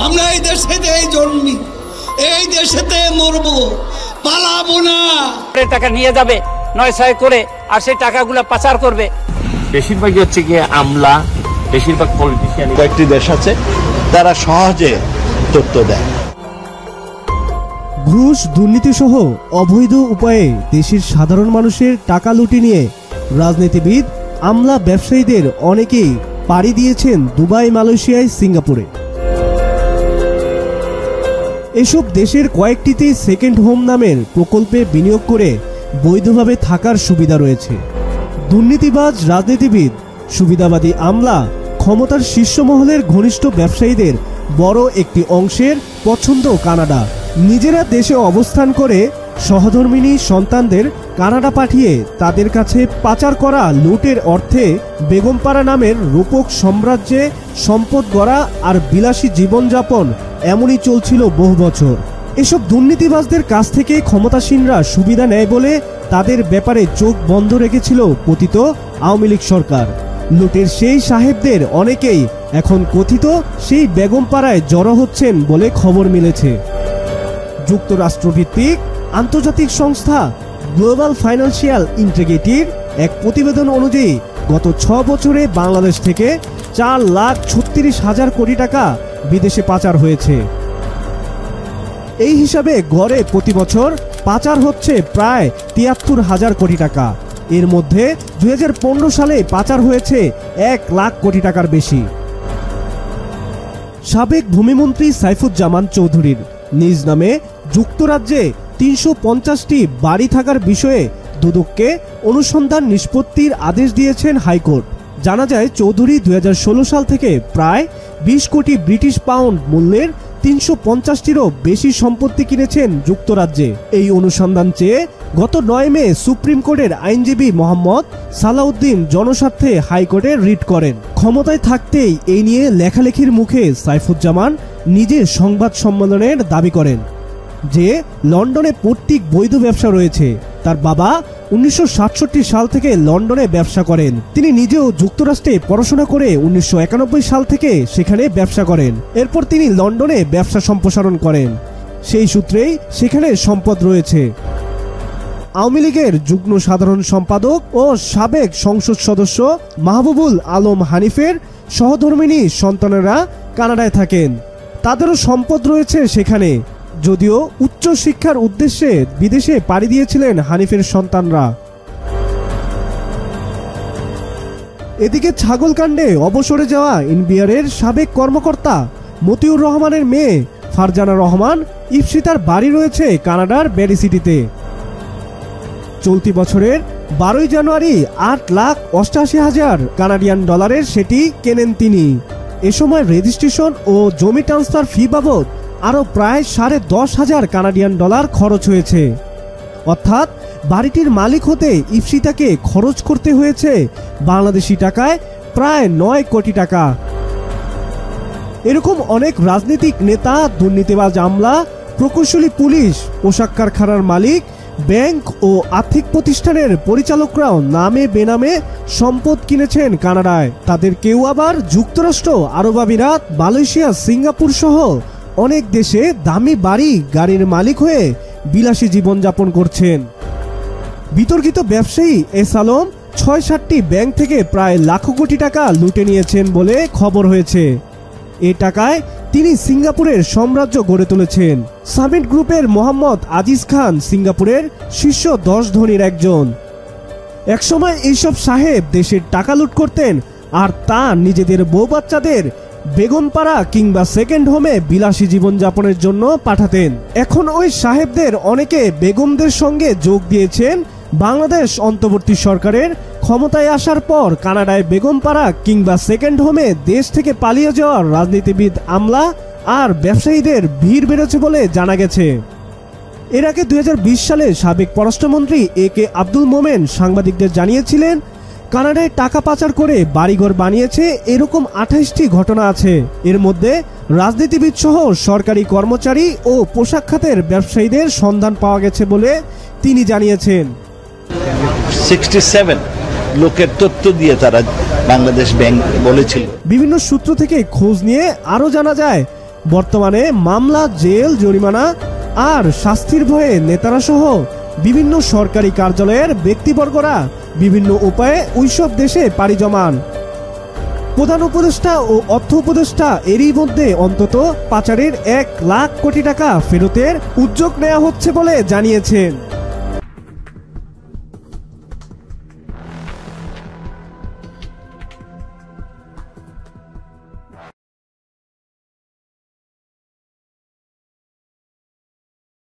আমরা এই দেশেতে জন্মি, এই দেশেতে মরবো, পালাবো না। টাকা নিয়ে যাবে ৯-৬ করে, আর সেই টাকাগুলো পাচার করবে। বেশিরভাগই হচ্ছে গিয়ে আমলা, বেশিরভাগ পলিটিশিয়ান। কয়েকটি দেশ আছে তারা সহজে তথ্য দেয়। ঘুষ, দুর্নীতি সহ অবৈধ উপায়ে দেশের সাধারণ মানুষের টাকা লুটে নিয়ে রাজনীতিবিদ, আমলা, ব্যবসায়ীদের অনেকেই পাড়ি দিয়েছেন দুবাই, মালয়েশিয়ায়, সিঙ্গাপুরে। এসব দেশের কয়েকটিতেই সেকেন্ড হোম নামের প্রকল্পে বিনিয়োগ করে বৈধভাবে থাকার সুবিধা রয়েছে। দুর্নীতিবাজ রাজনীতিবিদ, সুবিধাবাদী আমলা, ক্ষমতার শীর্ষ মহলের ঘনিষ্ঠ ব্যবসায়ীদের বড় একটি অংশের পছন্দ কানাডা। নিজেরা দেশে অবস্থান করে সহধর্মিণী সন্তানদের কানাডা পাঠিয়ে তাদের কাছে পাচার করা লুটের অর্থে বেগমপাড়া নামের রূপক সাম্রাজ্যে সম্পদ গড়া আর বিলাসী জীবনযাপন এমনই চলছিল বহু বছর। এসব দুর্নীতিবাজদের কাছ থেকে ক্ষমতাসীনরা সুবিধা নেয় বলে তাদের ব্যাপারে চোখ বন্ধ রেখেছিল পতিত আওয়ামী লীগ সরকার। লুটের সেই সাহেবদের অনেকেই এখন কথিত সেই বেগমপাড়ায় জড়ো হচ্ছেন বলে খবর মিলেছে। যুক্তরাষ্ট্রভিত্তিক আন্তর্জাতিক সংস্থা গ্লোবাল ফাইন্যান্সিয়াল ইন্টিগ্রিটির এক প্রতিবেদন অনুযায়ী গত ৬ বছরে বাংলাদেশ থেকে ৪,৩৬,০০০ কোটি টাকা বিদেশে পাচার হয়েছে। এই হিসাবে গড়ে প্রতি বছর পাচার হচ্ছে প্রায় ৭৩,০০০ কোটি টাকা। এর মধ্যে ২০১৫ সালে পাচার হয়েছে ১,০০,০০০ কোটি টাকার বেশি। সাবেক ভূমিমন্ত্রী সাইফুজ্জামান চৌধুরীর নিজ নামে যুক্তরাজ্যে ৩৫০টি বাড়ি থাকার বিষয়ে দুদককে অনুসন্ধান নিষ্পত্তির আদেশ দিয়েছেন হাইকোর্ট। জানা যায়, চৌধুরী ২০১৬ সাল থেকে প্রায় ২০ কোটি ব্রিটিশ পাউন্ড মূল্যের ৩৫০টিরও বেশি সম্পত্তি কিনেছেন যুক্তরাজ্যে। এই অনুসন্ধান চেয়ে গত ৯ মে সুপ্রিম কোর্টের আইনজীবী মোহাম্মদ সালাউদ্দিন জনস্বার্থে হাইকোর্টে রিট করেন। ক্ষমতায় থাকতেই এই নিয়ে লেখালেখির মুখে সাইফুজ্জামান নিজে সংবাদ সম্মেলনের দাবি করেন যে লন্ডনে পৈতৃক বৈধ ব্যবসা রয়েছে। তার বাবা ১৯৬৭ সাল থেকে লন্ডনে ব্যবসা করেন। তিনি নিজেও যুক্তরাষ্ট্রে পড়াশোনা করে ১৯৯১ সাল থেকে সেখানে ব্যবসা করেন। এরপর তিনি লন্ডনে ব্যবসা সম্প্রসারণ করেন। সেই সূত্রেই সেখানে সম্পদ রয়েছে। আওয়ামী লীগের যুগ্ম সাধারণ সম্পাদক ও সাবেক সংসদ সদস্য মাহবুবুল আলম হানিফের সহধর্মিণী সন্তানেরা কানাডায় থাকেন। তাদেরও সম্পদ রয়েছে সেখানে, যদিও উচ্চ শিক্ষার উদ্দেশ্যে বিদেশে পাড়ি দিয়েছিলেন হানিফের সন্তানরা। এদিকে ছাগলকাণ্ডে অবসরে যাওয়া এনবিআরের সাবেক কর্মকর্তা মতিউর রহমানের মেয়ে ফারজানা রহমান ইপসিতার বাড়ি রয়েছে কানাডার ব্যারি সিটিতে। চলতি বছরের ১২ জানুয়ারি ৮,৮৮,০০০ কানাডিয়ান ডলারের সেটি কেনেন তিনি। এ সময় রেজিস্ট্রেশন ও জমি ট্রান্সফার ফি বাবদ আরও প্রায় ১০,৫০০ কানাডিয়ান ডলার খরচ হয়েছে। অর্থাৎ বাড়িটির মালিক হতে ইপসিতাকে খরচ করতে হয়েছে বাংলাদেশি টাকায় প্রায় ৯ কোটি টাকা। এরকম অনেক রাজনৈতিক নেতা, দুর্নীতিবাজ আমলা, প্রকৌশলী পুলিশ, পোশাক কারখানার মালিক, ব্যাংক ও আর্থিক প্রতিষ্ঠানের পরিচালকরাও নামে বেনামে সম্পদ কিনেছেন কানাডায়। তাদের কেউ আবার যুক্তরাষ্ট্র, আরব আমিরাত, মালয়েশিয়া, সিঙ্গাপুর সহ অনেক দেশে দামি বাড়ি, গাড়ির মালিক হয়ে বিলাসী জীবনযাপন করছেন। বিতর্কিত ব্যবসায়ী এস আলম ৬-৭টি ব্যাংক থেকে প্রায় লাখ কোটি টাকা লুটে নিয়েছেন বলে খবর হয়েছে। এ টাকায় তিনি সিঙ্গাপুরের সাম্রাজ্য গড়ে তুলেছেন। সামিট গ্রুপের মোহাম্মদ আজিজ খান সিঙ্গাপুরের শীর্ষ ১০ ধনীর একজন। একসময় এইসব সাহেব দেশের টাকা লুট করতেন আর তা নিজেদের বউ বাচ্চাদের বেগমপাড়া কিংবা সেকেন্ড হোমে বিলাসী জীবনযাপনের জন্য পাঠাতেন। এখন ওই সাহেবদের অনেকে বেগমদের সঙ্গে যোগ দিয়েছেন বাংলাদেশ অন্তর্বর্তী সরকারের ক্ষমতায় আসার পর কানাডায় বেগমপাড়া কিংবা সেকেন্ড হোমে দেশ থেকে পালিয়ে যাওয়ার রাজনীতিবিদ, আমলা আর ব্যবসায়ীদের ভিড় বেড়েছে বলে জানা গেছে। এর আগে ২০২০ সালে সাবেক পররাষ্ট্রমন্ত্রী এ কে আব্দুল মোমেন সাংবাদিকদের জানিয়েছিলেন, কানাডায় টাকা পাচার করে বাড়িঘর বানিয়েছে এরকম ২৮টি ঘটনা আছে। এর মধ্যে রাজনীতিবিদ সহ সরকারি কর্মচারী ও পোশাক খাতের ব্যবসায়ীদের সন্ধান পাওয়া গেছে বলে তিনি জানিয়েছেন। 67 লোকের তথ্য দিয়ে তারা বাংলাদেশ ব্যাংক বলেছিল। বিভিন্ন সূত্র থেকে খোঁজ নিয়ে আরো জানা যায়, বর্তমানে মামলা, জেল, জরিমানা আর শাস্তির ভয়ে নেতারা সহ বিভিন্ন সরকারি কার্যালয়ের ব্যক্তিবর্গরা বিভিন্ন উপায়ে ওইসব দেশে পাড়ি জমান। প্রধান উপদেষ্টা ও অর্থ উপদেষ্টা এরই মধ্যে অন্তত পাচারের 1 লাখ কোটি টাকা ফেরতের উদ্যোগ নেওয়া হচ্ছে বলে জানিয়েছেন।